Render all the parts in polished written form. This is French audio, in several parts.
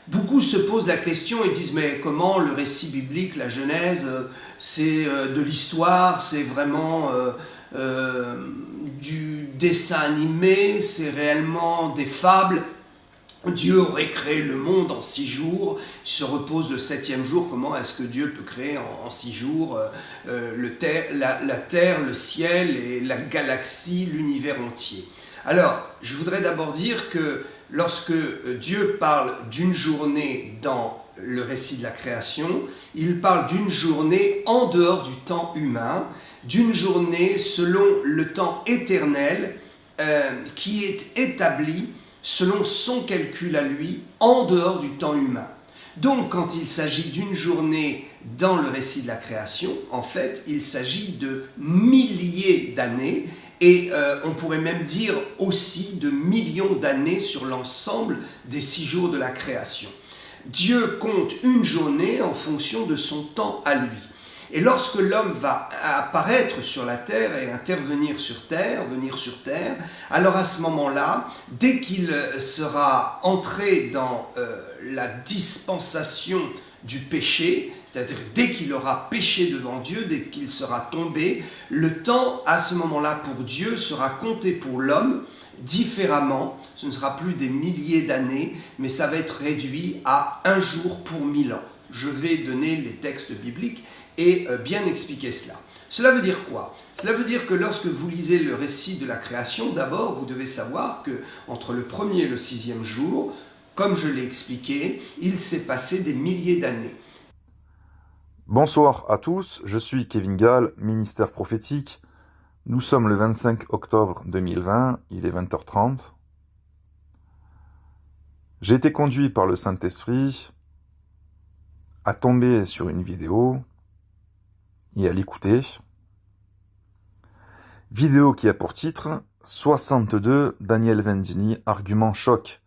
Beaucoup se posent la question et disent mais comment le récit biblique, la Genèse, c'est de l'histoire, c'est vraiment du dessin animé, c'est réellement des fables. Dieu aurait créé le monde en 6 jours, il se repose le 7e jour. Comment est-ce que Dieu peut créer en 6 jours la terre, le ciel et la galaxie, l'univers entier? Alors, je voudrais d'abord dire que lorsque Dieu parle d'une journée dans le récit de la création, il parle d'une journée en dehors du temps humain, d'une journée selon le temps éternel qui est établi selon son calcul à lui, en dehors du temps humain. Donc, quand il s'agit d'une journée dans le récit de la création, en fait, il s'agit de milliers d'années, et on pourrait même dire aussi de millions d'années sur l'ensemble des 6 jours de la création. Dieu compte une journée en fonction de son temps à lui. Et lorsque l'homme va apparaître sur la terre et intervenir sur terre, venir sur terre, alors à ce moment-là, dès qu'il sera entré dans la dispensation du péché, c'est-à-dire dès qu'il aura péché devant Dieu, dès qu'il sera tombé, le temps à ce moment-là pour Dieu sera compté pour l'homme différemment. Ce ne sera plus des milliers d'années, mais ça va être réduit à 1 jour pour 1000 ans. Je vais donner les textes bibliques et bien expliquer cela. Cela veut dire quoi? Cela veut dire que lorsque vous lisez le récit de la création, d'abord vous devez savoir que entre le 1er et le 6e jour, comme je l'ai expliqué, il s'est passé des milliers d'années. Bonsoir à tous, je suis Kevin Gall, ministère prophétique. Nous sommes le 25 octobre 2020, il est 20h30. J'ai été conduit par le Saint-Esprit à tomber sur une vidéo et à l'écouter. Vidéo qui a pour titre 62 Daniel Vendini, argument choc,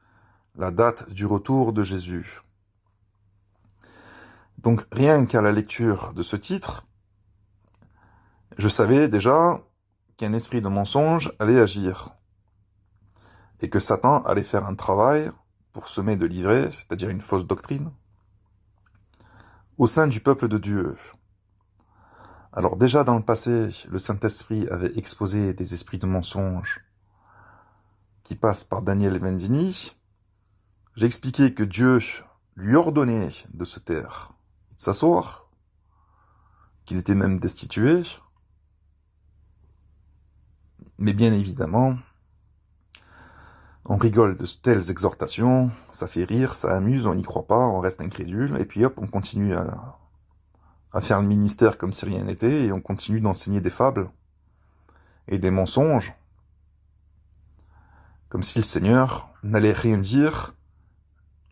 la date du retour de Jésus. Donc rien qu'à la lecture de ce titre, je savais déjà qu'un esprit de mensonge allait agir et que Satan allait faire un travail pour semer de l'ivraie, c'est-à-dire une fausse doctrine, au sein du peuple de Dieu. Alors déjà dans le passé, le Saint-Esprit avait exposé des esprits de mensonge qui passent par Daniel Vendini. J'ai expliqué que Dieu lui ordonnait de se taire, de s'asseoir, qu'il était même destitué. Mais bien évidemment, on rigole de telles exhortations, ça fait rire, ça amuse, on n'y croit pas, on reste incrédule, et puis hop, on continue à faire le ministère comme si rien n'était, et on continue d'enseigner des fables et des mensonges, comme si le Seigneur n'allait rien dire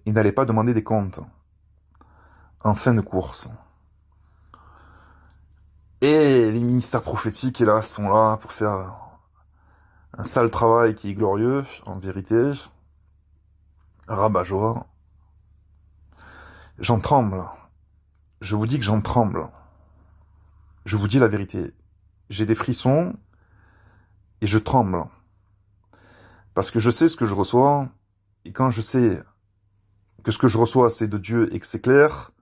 et n'allait pas demander des comptes en fin de course. Et les ministères prophétiques, hélas, sont là pour faire un sale travail qui est glorieux, en vérité, rabat-joie. J'en tremble. Je vous dis que j'en tremble. Je vous dis la vérité. J'ai des frissons et je tremble. Parce que je sais ce que je reçois, et quand je sais que ce que je reçois c'est de Dieu et que c'est clair,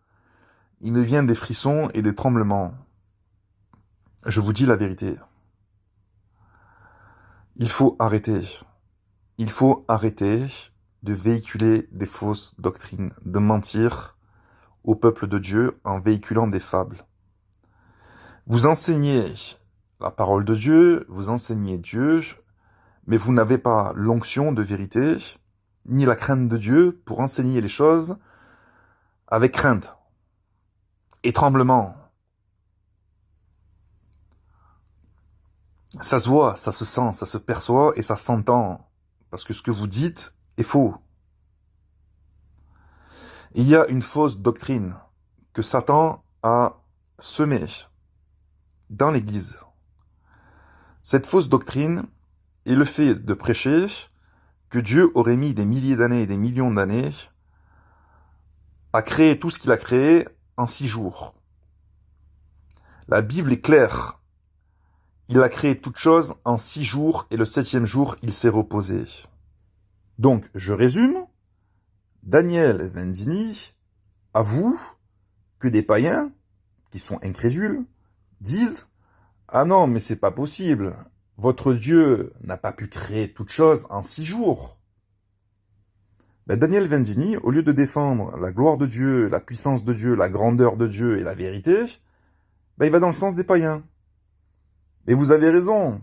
il me vient des frissons et des tremblements. Je vous dis la vérité. Il faut arrêter. Il faut arrêter de véhiculer des fausses doctrines, de mentir au peuple de Dieu en véhiculant des fables. Vous enseignez la parole de Dieu, vous enseignez Dieu, mais vous n'avez pas l'onction de vérité, ni la crainte de Dieu pour enseigner les choses avec crainte et tremblement. Ça se voit, ça se sent, ça se perçoit et ça s'entend, parce que ce que vous dites est faux. Il y a une fausse doctrine que Satan a semée dans l'Église. Cette fausse doctrine est le fait de prêcher que Dieu aurait mis des milliers d'années et des millions d'années à créer tout ce qu'il a créé en 6 jours. La Bible est claire. Il a créé toutes choses en 6 jours et le 7e jour, il s'est reposé. Donc, je résume, Daniel Vendini avoue que des païens, qui sont incrédules, disent « Ah non, mais c'est pas possible, votre Dieu n'a pas pu créer toute chose en 6 jours. » Daniel Vendini, au lieu de défendre la gloire de Dieu, la puissance de Dieu, la grandeur de Dieu et la vérité, il va dans le sens des païens. Et vous avez raison.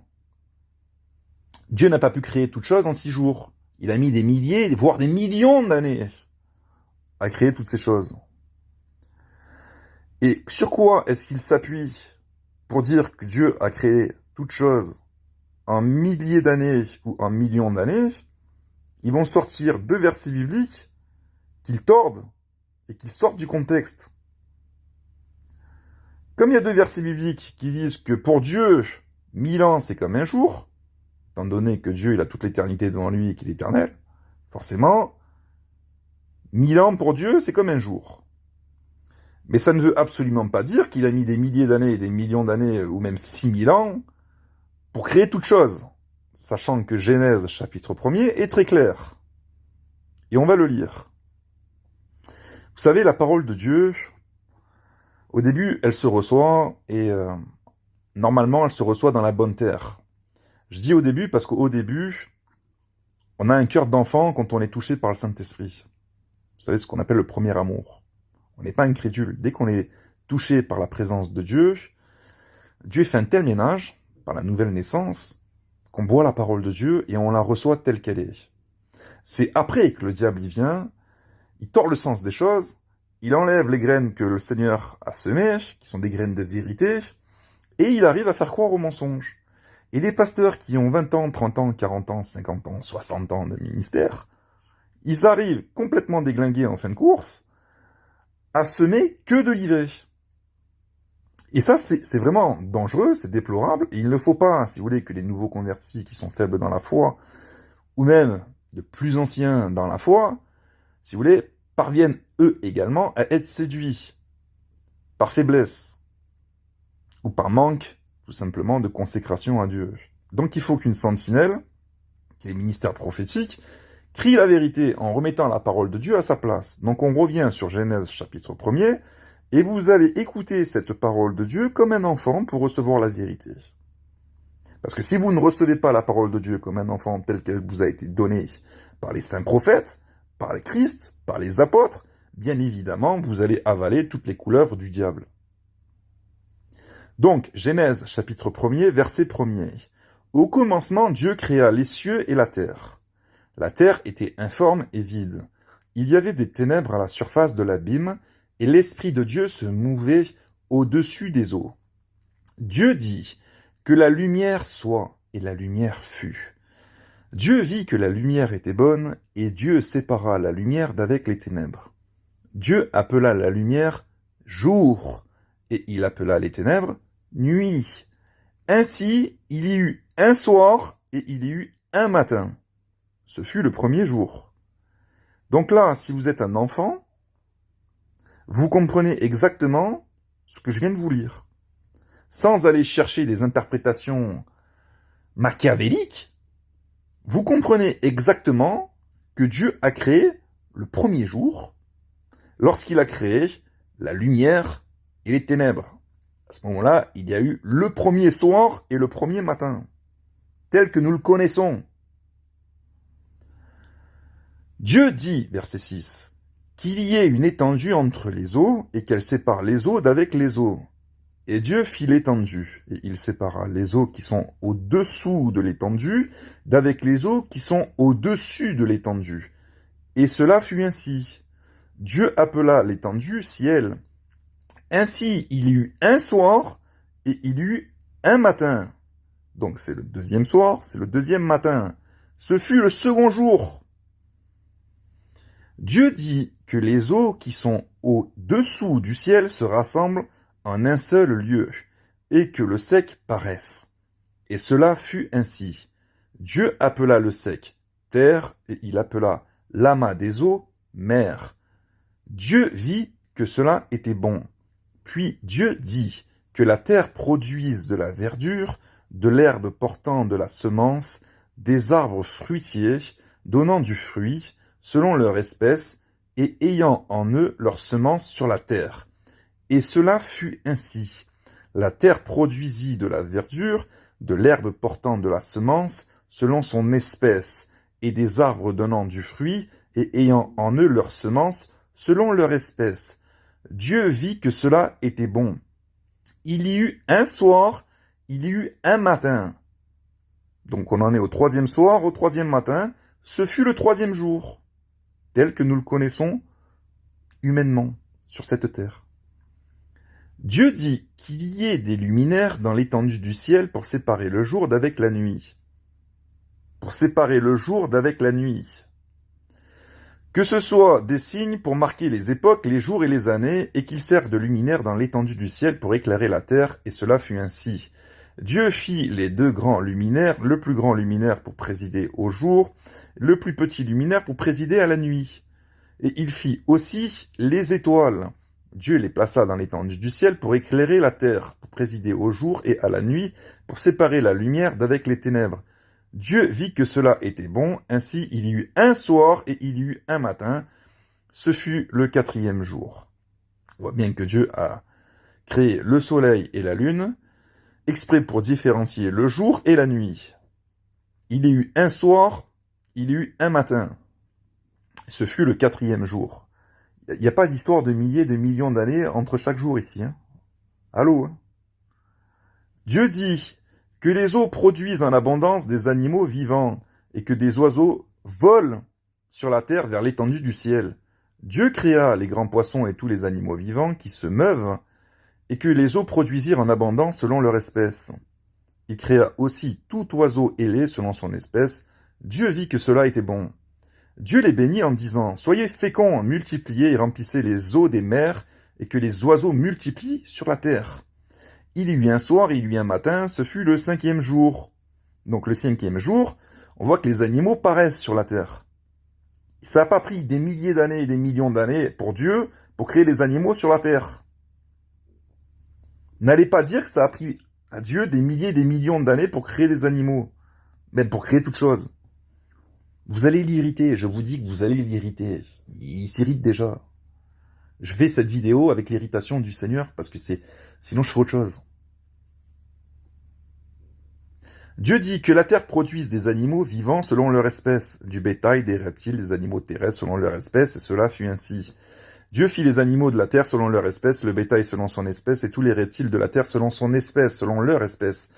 Dieu n'a pas pu créer toute chose en 6 jours. Il a mis des milliers, voire des millions d'années à créer toutes ces choses. Et sur quoi est-ce qu'il s'appuie pour dire que Dieu a créé toute chose en milliers d'années ou en millions d'années? Ils vont sortir 2 versets bibliques qu'ils tordent et qu'ils sortent du contexte. Comme il y a 2 versets bibliques qui disent que pour Dieu, 1000 ans c'est comme un jour, étant donné que Dieu il a toute l'éternité devant lui et qu'il est éternel, forcément, 1000 ans pour Dieu c'est comme un jour. Mais ça ne veut absolument pas dire qu'il a mis des milliers d'années, des millions d'années, ou même 6000 ans, pour créer toute chose. Sachant que Genèse chapitre 1er est très clair. Et on va le lire. Vous savez, la parole de Dieu, au début, elle se reçoit, et normalement, elle se reçoit dans la bonne terre. Je dis au début parce qu'au début, on a un cœur d'enfant quand on est touché par le Saint-Esprit. Vous savez, ce qu'on appelle le premier amour. On n'est pas incrédule. Dès qu'on est touché par la présence de Dieu, Dieu fait un tel ménage, par la nouvelle naissance, qu'on boit la parole de Dieu et on la reçoit telle qu'elle est. C'est après que le diable y vient, il tord le sens des choses, il enlève les graines que le Seigneur a semées, qui sont des graines de vérité, et il arrive à faire croire au mensonge. Et les pasteurs qui ont 20 ans, 30 ans, 40 ans, 50 ans, 60 ans de ministère, ils arrivent complètement déglingués en fin de course, à semer que de l'ivraie. Et ça, c'est vraiment dangereux, c'est déplorable, et il ne faut pas, si vous voulez, que les nouveaux convertis qui sont faibles dans la foi, ou même de plus anciens dans la foi, si vous voulez, parviennent eux également à être séduits par faiblesse, ou par manque, tout simplement, de consécration à Dieu. Donc il faut qu'une sentinelle, les ministères prophétiques, crie la vérité en remettant la parole de Dieu à sa place. Donc on revient sur Genèse chapitre 1er, et vous allez écouter cette parole de Dieu comme un enfant pour recevoir la vérité. Parce que si vous ne recevez pas la parole de Dieu comme un enfant tel qu'elle vous a été donnée par les saints prophètes, par le Christ, par les apôtres, bien évidemment, vous allez avaler toutes les couleuvres du diable. Donc, Genèse chapitre 1er, verset 1er. Au commencement, Dieu créa les cieux et la terre. La terre était informe et vide. Il y avait des ténèbres à la surface de l'abîme, et l'Esprit de Dieu se mouvait au-dessus des eaux. Dieu dit que la lumière soit, et la lumière fut. Dieu vit que la lumière était bonne, et Dieu sépara la lumière d'avec les ténèbres. Dieu appela la lumière jour, et il appela les ténèbres nuit. Ainsi, il y eut un soir, et il y eut un matin. Ce fut le premier jour. Donc là, si vous êtes un enfant, vous comprenez exactement ce que je viens de vous lire. Sans aller chercher des interprétations machiavéliques, vous comprenez exactement que Dieu a créé le premier jour, lorsqu'il a créé la lumière et les ténèbres. À ce moment-là, il y a eu le premier soir et le premier matin, tel que nous le connaissons. Dieu dit, verset 6, qu'il y ait une étendue entre les eaux et qu'elle sépare les eaux d'avec les eaux. Et Dieu fit l'étendue, et il sépara les eaux qui sont au-dessous de l'étendue d'avec les eaux qui sont au-dessus de l'étendue. Et cela fut ainsi. Dieu appela l'étendue ciel. Ainsi il y eut un soir et il y eut un matin. Donc c'est le deuxième soir, c'est le deuxième matin. Ce fut le second jour. Dieu dit que les eaux qui sont au-dessous du ciel se rassemblent en un seul lieu, et que le sec paraisse. Et cela fut ainsi. Dieu appela le sec terre, et il appela l'amas des eaux mer. Dieu vit que cela était bon. Puis Dieu dit que la terre produise de la verdure, de l'herbe portant de la semence, des arbres fruitiers, donnant du fruit, selon leur espèce, et ayant en eux leur semence sur la terre. Et cela fut ainsi. La terre produisit de la verdure, de l'herbe portant de la semence, selon son espèce, et des arbres donnant du fruit, et ayant en eux leur semence, selon leur espèce. Dieu vit que cela était bon. Il y eut un soir, il y eut un matin. Donc on en est au troisième soir, au troisième matin, ce fut le troisième jour, tel que nous le connaissons humainement sur cette terre. Dieu dit qu'il y ait des luminaires dans l'étendue du ciel pour séparer le jour d'avec la nuit. Pour séparer le jour d'avec la nuit. Que ce soit des signes pour marquer les époques, les jours et les années, et qu'ils servent de luminaires dans l'étendue du ciel pour éclairer la terre, et cela fut ainsi. Dieu fit les deux grands luminaires, le plus grand luminaire pour présider au jour, le plus petit luminaire pour présider à la nuit. Et il fit aussi les étoiles. Dieu les plaça dans l'étendue du ciel pour éclairer la terre, pour présider au jour et à la nuit, pour séparer la lumière d'avec les ténèbres. Dieu vit que cela était bon, ainsi il y eut un soir et il y eut un matin. Ce fut le quatrième jour. On voit bien que Dieu a créé le soleil et la lune, exprès pour différencier le jour et la nuit. Il y eut un soir, il y eut un matin. Ce fut le quatrième jour. Il n'y a pas d'histoire de milliers, de millions d'années entre chaque jour ici. Hein. Allô hein. Dieu dit que les eaux produisent en abondance des animaux vivants et que des oiseaux volent sur la terre vers l'étendue du ciel. Dieu créa les grands poissons et tous les animaux vivants qui se meuvent et que les eaux produisirent en abondance selon leur espèce. Il créa aussi tout oiseau ailé selon son espèce. Dieu vit que cela était bon. Dieu les bénit en disant « Soyez féconds, multipliez et remplissez les eaux des mers et que les oiseaux multiplient sur la terre. » Il y eut un soir, il y eut un matin, ce fut le cinquième jour. Donc le cinquième jour, on voit que les animaux paraissent sur la terre. Ça n'a pas pris des milliers d'années et des millions d'années pour Dieu pour créer les animaux sur la terre. N'allez pas dire que ça a pris à Dieu des milliers et des millions d'années pour créer des animaux, même pour créer toute chose. Vous allez l'irriter, je vous dis que vous allez l'irriter. Il s'irrite déjà. Je fais cette vidéo avec l'irritation du Seigneur parce que sinon je fais autre chose. Dieu dit que la terre produise des animaux vivants selon leur espèce, du bétail, des reptiles, des animaux terrestres selon leur espèce, et cela fut ainsi. Dieu fit les animaux de la terre selon leur espèce, le bétail selon son espèce, et tous les reptiles de la terre selon son espèce, selon leur espèce.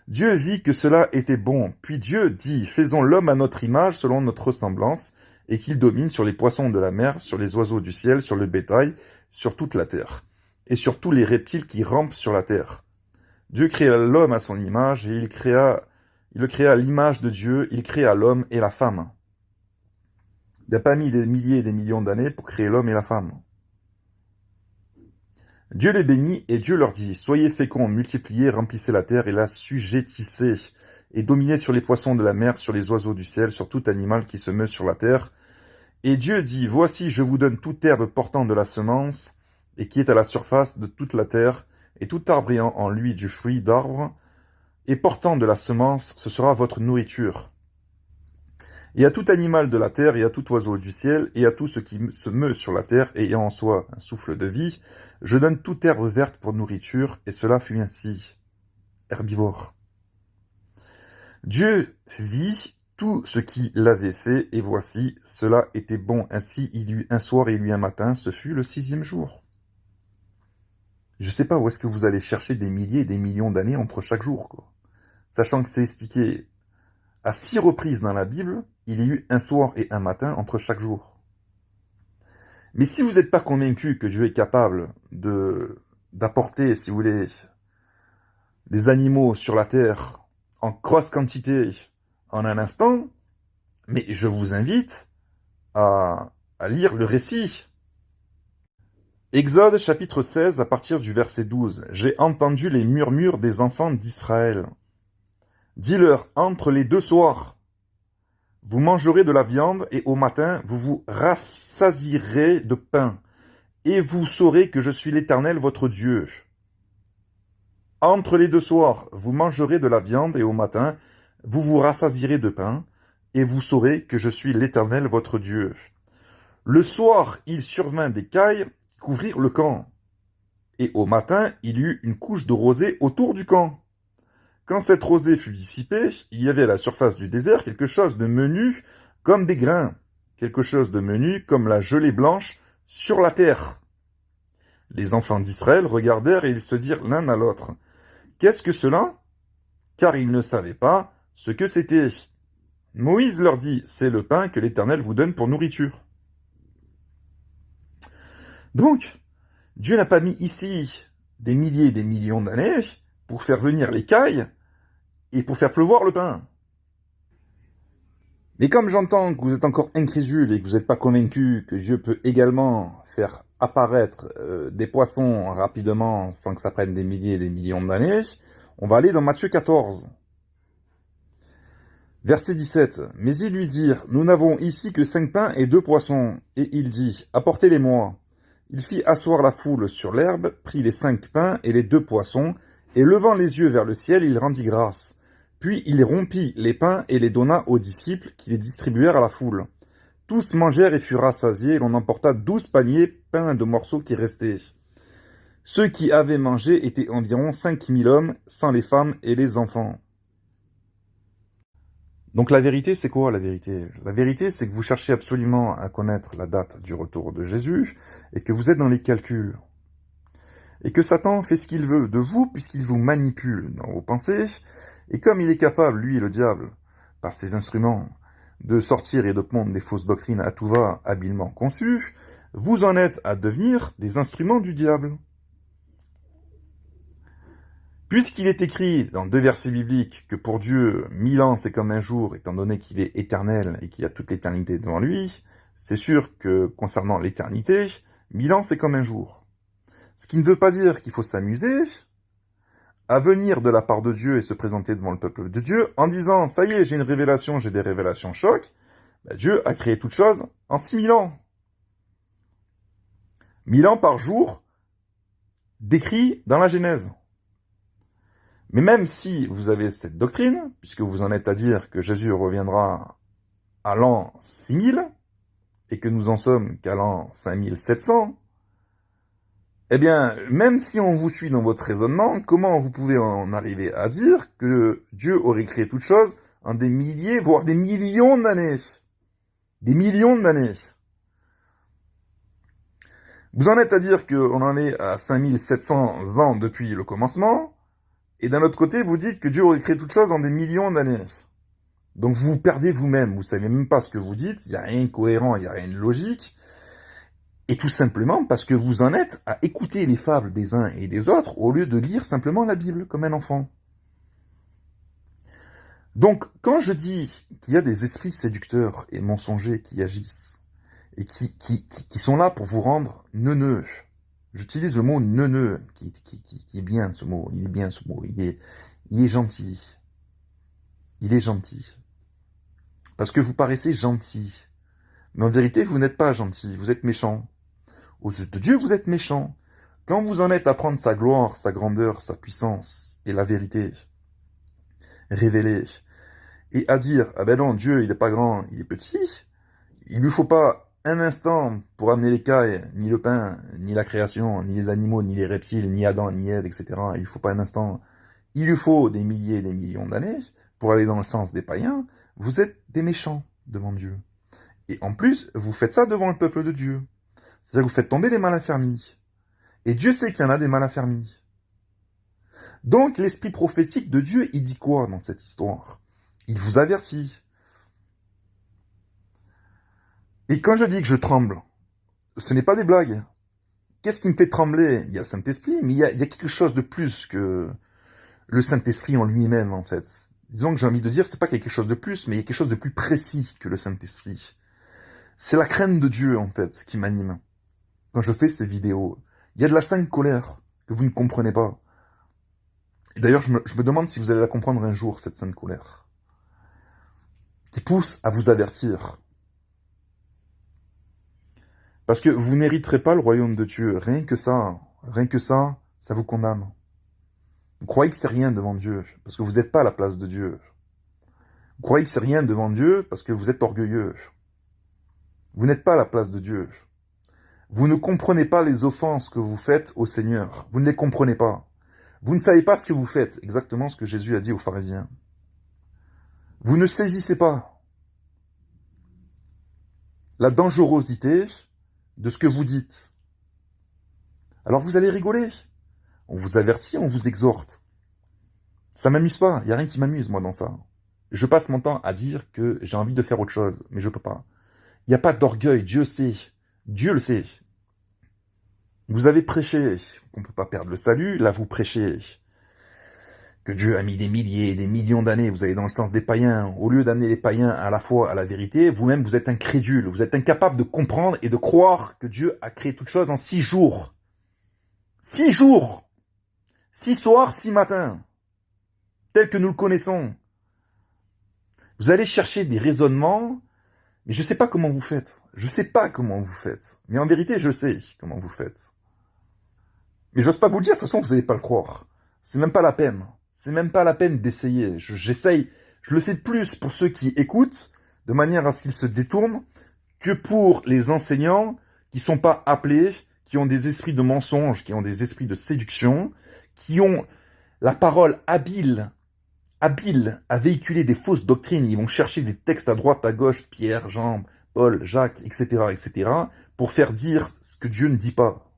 Dieu vit que cela était bon. Puis Dieu dit, faisons l'homme à notre image, selon notre ressemblance, et qu'il domine sur les poissons de la mer, sur les oiseaux du ciel, sur le bétail, sur toute la terre, et sur tous les reptiles qui rampent sur la terre. Dieu créa l'homme à son image, et il le créa à l'image de Dieu, il créa l'homme et la femme. Il n'a pas mis des milliers et des millions d'années pour créer l'homme et la femme. Dieu les bénit, et Dieu leur dit, soyez féconds, multipliez, remplissez la terre, et la sujettissez, et dominez sur les poissons de la mer, sur les oiseaux du ciel, sur tout animal qui se meut sur la terre. Et Dieu dit, voici, je vous donne toute herbe portant de la semence, et qui est à la surface de toute la terre, et tout arbre ayant en lui du fruit d'arbre, et portant de la semence, ce sera votre nourriture. Et à tout animal de la terre, et à tout oiseau du ciel, et à tout ce qui se meut sur la terre, ayant en soi un souffle de vie, je donne toute herbe verte pour nourriture, et cela fut ainsi. Herbivore. Dieu vit tout ce qu'il avait fait, et voici, cela était bon. Ainsi, il y eut un soir et il y eut un matin, ce fut le sixième jour. Je ne sais pas où est-ce que vous allez chercher des milliers et des millions d'années entre chaque jour, quoi. Sachant que c'est expliqué à 6 reprises dans la Bible, il y a eu un soir et un matin entre chaque jour. Mais si vous n'êtes pas convaincu que Dieu est capable d'apporter, si vous voulez, des animaux sur la terre en grosse quantité en un instant, mais je vous invite à lire le récit. Exode chapitre 16 à partir du verset 12. J'ai entendu les murmures des enfants d'Israël. Dis-leur, entre les 2 soirs, vous mangerez de la viande et au matin, vous vous rassasierez de pain. Et vous saurez que je suis l'Éternel votre Dieu. Entre les 2 soirs, vous mangerez de la viande et au matin, vous vous rassasierez de pain. Et vous saurez que je suis l'Éternel votre Dieu. Le soir, il survint des cailles qui couvrirent le camp. Et au matin, il y eut une couche de rosée autour du camp. Quand cette rosée fut dissipée, il y avait à la surface du désert quelque chose de menu comme des grains, quelque chose de menu comme la gelée blanche sur la terre. Les enfants d'Israël regardèrent et ils se dirent l'un à l'autre, « Qu'est-ce que cela ?» Car ils ne savaient pas ce que c'était. Moïse leur dit, « C'est le pain que l'Éternel vous donne pour nourriture. » Donc, Dieu n'a pas mis ici des milliers et des millions d'années pour faire venir les cailles et pour faire pleuvoir le pain. Mais comme j'entends que vous êtes encore incrédule et que vous n'êtes pas convaincu que Dieu peut également faire apparaître des poissons rapidement sans que ça prenne des milliers et des millions d'années, on va aller dans Matthieu 14. Verset 17. Mais ils lui dirent, nous n'avons ici que 5 pains et 2 poissons. Et il dit, apportez-les-moi. Il fit asseoir la foule sur l'herbe, prit les 5 pains et les 2 poissons, et levant les yeux vers le ciel, il rendit grâce. Puis il rompit les pains et les donna aux disciples, qui les distribuèrent à la foule. Tous mangèrent et furent rassasiés, et l'on emporta 12 paniers pleins de morceaux qui restaient. Ceux qui avaient mangé étaient environ 5000 hommes, sans les femmes et les enfants. Donc la vérité, c'est quoi la vérité? La vérité, c'est que vous cherchez absolument à connaître la date du retour de Jésus, et que vous êtes dans les calculs. Et que Satan fait ce qu'il veut de vous, puisqu'il vous manipule dans vos pensées, et comme il est capable, lui, le diable, par ses instruments, de sortir et de pondre des fausses doctrines à tout va, habilement conçues, vous en êtes à devenir des instruments du diable. Puisqu'il est écrit dans 2 versets bibliques que pour Dieu, 1000 ans c'est comme un jour, étant donné qu'il est éternel et qu'il a toute l'éternité devant lui, c'est sûr que concernant l'éternité, 1000 ans c'est comme un jour. Ce qui ne veut pas dire qu'il faut s'amuser à venir de la part de Dieu et se présenter devant le peuple de Dieu en disant « ça y est, j'ai une révélation, j'ai des révélations choc ». Dieu a créé toute chose en 6000 ans. 1000 ans par jour, décrit dans la Genèse. Mais même si vous avez cette doctrine, puisque vous en êtes à dire que Jésus reviendra à l'an 6000, et que nous en sommes qu'à l'an 5700, eh bien, même si on vous suit dans votre raisonnement, comment vous pouvez en arriver à dire que Dieu aurait créé toute chose en des milliers, voire des millions d'années? Des millions d'années. Vous en êtes à dire qu'on en est à 5700 ans depuis le commencement, et d'un autre côté, vous dites que Dieu aurait créé toute chose en des millions d'années. Donc vous perdez vous-même, vous savez même pas ce que vous dites, il n'y a rien de cohérent, il n'y a rien de logique, et tout simplement parce que vous en êtes à écouter les fables des uns et des autres au lieu de lire simplement la Bible comme un enfant. Donc quand je dis qu'il y a des esprits séducteurs et mensongers qui agissent, et qui sont là pour vous rendre neuneux, j'utilise le mot neuneux, qui est bien ce mot, il est bien ce mot, il est gentil. Il est gentil. Parce que vous paraissez gentil. Mais en vérité, vous n'êtes pas gentil, vous êtes méchant. Aux yeux de Dieu, vous êtes méchant. Quand vous en êtes à prendre sa gloire, sa grandeur, sa puissance, et la vérité, révélée, et à dire, ah ben non, Dieu, il est pas grand, il est petit, il lui faut pas un instant pour amener les cailles, ni le pain, ni la création, ni les animaux, ni les reptiles, ni Adam, ni Ève, etc. Il lui faut pas un instant. Il lui faut des milliers et des millions d'années pour aller dans le sens des païens. Vous êtes des méchants devant Dieu. Et en plus, vous faites ça devant le peuple de Dieu. C'est-à-dire que vous faites tomber les mal-affermis. Et Dieu sait qu'il y en a des mal-affermis. Donc, l'esprit prophétique de Dieu, il dit quoi dans cette histoire? Il vous avertit. Et quand je dis que je tremble, ce n'est pas des blagues. Qu'est-ce qui me fait trembler? Il y a le Saint-Esprit, mais il y a quelque chose de plus que le Saint-Esprit en lui-même, en fait. Disons que j'ai envie de dire, c'est pas quelque chose de plus, mais il y a quelque chose de plus précis que le Saint-Esprit. C'est la crainte de Dieu, en fait, qui m'anime. Quand je fais ces vidéos, il y a de la sainte colère que vous ne comprenez pas. Et d'ailleurs, je me demande si vous allez la comprendre un jour, cette sainte colère. Qui pousse à vous avertir. Parce que vous n'hériterez pas le royaume de Dieu. Rien que ça, ça vous condamne. Vous croyez que c'est rien devant Dieu, parce que vous n'êtes pas à la place de Dieu. Vous croyez que c'est rien devant Dieu, parce que vous êtes orgueilleux. Vous n'êtes pas à la place de Dieu. Vous ne comprenez pas les offenses que vous faites au Seigneur. Vous ne les comprenez pas. Vous ne savez pas ce que vous faites. Exactement ce que Jésus a dit aux pharisiens. Vous ne saisissez pas la dangerosité de ce que vous dites. Alors vous allez rigoler. On vous avertit, on vous exhorte. Ça m'amuse pas. Il n'y a rien qui m'amuse, moi, dans ça. Je passe mon temps à dire que j'ai envie de faire autre chose, mais je peux pas. Il n'y a pas d'orgueil. Dieu sait. Dieu le sait. Vous avez prêché qu'on ne peut pas perdre le salut. Là, vous prêchez que Dieu a mis des milliers, des millions d'années. Vous allez dans le sens des païens. Au lieu d'amener les païens à la foi, à la vérité, vous-même, vous êtes incrédule. Vous êtes incapable de comprendre et de croire que Dieu a créé toute chose en 6 jours. 6 jours. 6 soirs, 6 matins. Tel que nous le connaissons. Vous allez chercher des raisonnements, mais je ne sais pas comment vous faites. Je ne sais pas comment vous faites. Mais en vérité, je sais comment vous faites. Mais j'ose pas vous le dire, de toute façon, vous n'allez pas le croire. C'est même pas la peine. C'est même pas la peine d'essayer. J'essaye. Je le fais plus pour ceux qui écoutent, de manière à ce qu'ils se détournent, que pour les enseignants qui sont pas appelés, qui ont des esprits de mensonge, qui ont des esprits de séduction, qui ont la parole habile à véhiculer des fausses doctrines. Ils vont chercher des textes à droite, à gauche, Pierre, Jean, Paul, Jacques, etc., pour faire dire ce que Dieu ne dit pas.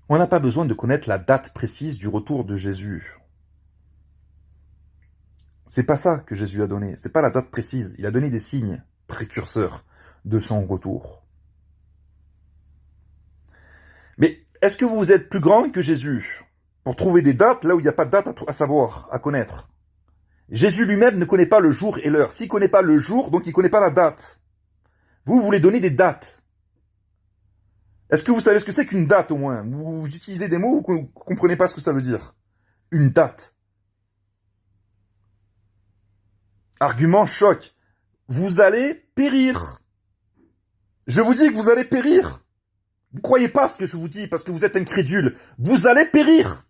On n'a pas besoin de connaître la date précise du retour de Jésus. C'est pas ça que Jésus a donné. C'est pas la date précise. Il a donné des signes précurseurs de son retour. Mais est-ce que vous êtes plus grand que Jésus pour trouver des dates là où il n'y a pas de date à savoir, à connaître? Jésus lui-même ne connaît pas le jour et l'heure. S'il ne connaît pas le jour, donc il ne connaît pas la date. Vous voulez donner des dates. Est-ce que vous savez ce que c'est qu'une date au moins? Vous utilisez des mots ou vous ne comprenez pas ce que ça veut dire? Une date. Argument choc. Vous allez périr. Je vous dis que vous allez périr. Vous ne croyez pas ce que je vous dis parce que vous êtes incrédule. Vous allez périr.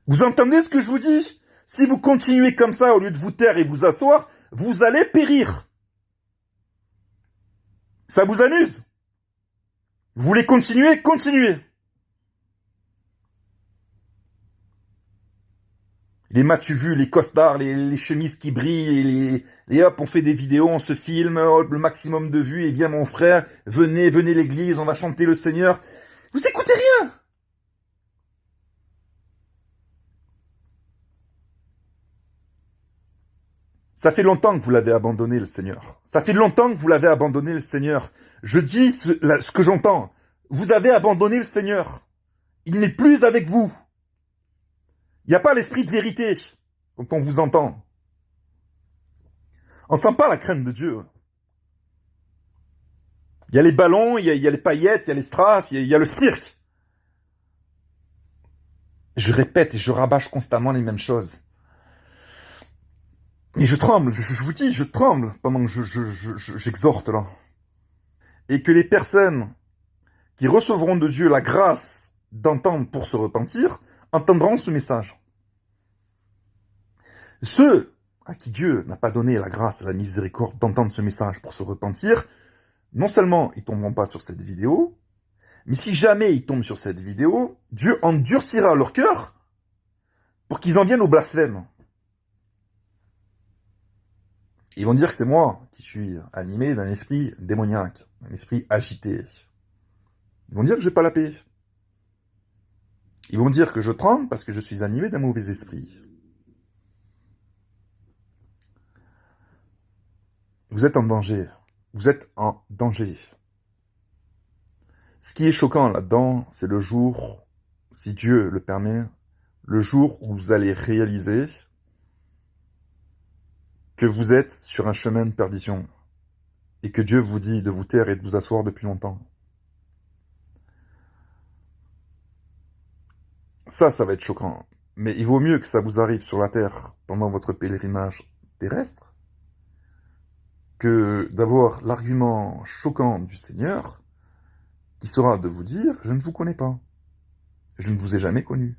Vous entendez ce que je vous dis? Si vous continuez comme ça, au lieu de vous taire et vous asseoir, vous allez périr. Ça vous amuse? Vous voulez continuer? Continuez. Les m'as-tu vu, les costards, les chemises qui brillent, les hop, on fait des vidéos, on se filme, hop, le maximum de vues, et viens mon frère, venez l'église, on va chanter le Seigneur. Vous écoutez rien. Ça fait longtemps que vous l'avez abandonné, le Seigneur. Ça fait longtemps que vous l'avez abandonné, le Seigneur. Je dis ce que j'entends. Vous avez abandonné le Seigneur. Il n'est plus avec vous. Il n'y a pas l'esprit de vérité quand on vous entend. On ne sent pas la crainte de Dieu. Il y a les ballons, il y a les paillettes, il y a les strass, il y a le cirque. Je répète et je rabâche constamment les mêmes choses. Et je tremble, je vous dis, je tremble pendant que j'exhorte là. Et que les personnes qui recevront de Dieu la grâce d'entendre pour se repentir, entendront ce message. Ceux à qui Dieu n'a pas donné la grâce et la miséricorde d'entendre ce message pour se repentir, non seulement ils ne tomberont pas sur cette vidéo, mais si jamais ils tombent sur cette vidéo, Dieu endurcira leur cœur pour qu'ils en viennent au blasphème. Ils vont dire que c'est moi qui suis animé d'un esprit démoniaque, d'un esprit agité. Ils vont dire que je n'ai pas la paix. Ils vont dire que je tremble parce que je suis animé d'un mauvais esprit. Vous êtes en danger. Vous êtes en danger. Ce qui est choquant là-dedans, c'est le jour, si Dieu le permet, le jour où vous allez réaliser que vous êtes sur un chemin de perdition et que Dieu vous dit de vous taire et de vous asseoir depuis longtemps. Ça va être choquant. Mais il vaut mieux que ça vous arrive sur la terre pendant votre pèlerinage terrestre que d'avoir l'argument choquant du Seigneur qui sera de vous dire « Je ne vous connais pas. Je ne vous ai jamais connu. »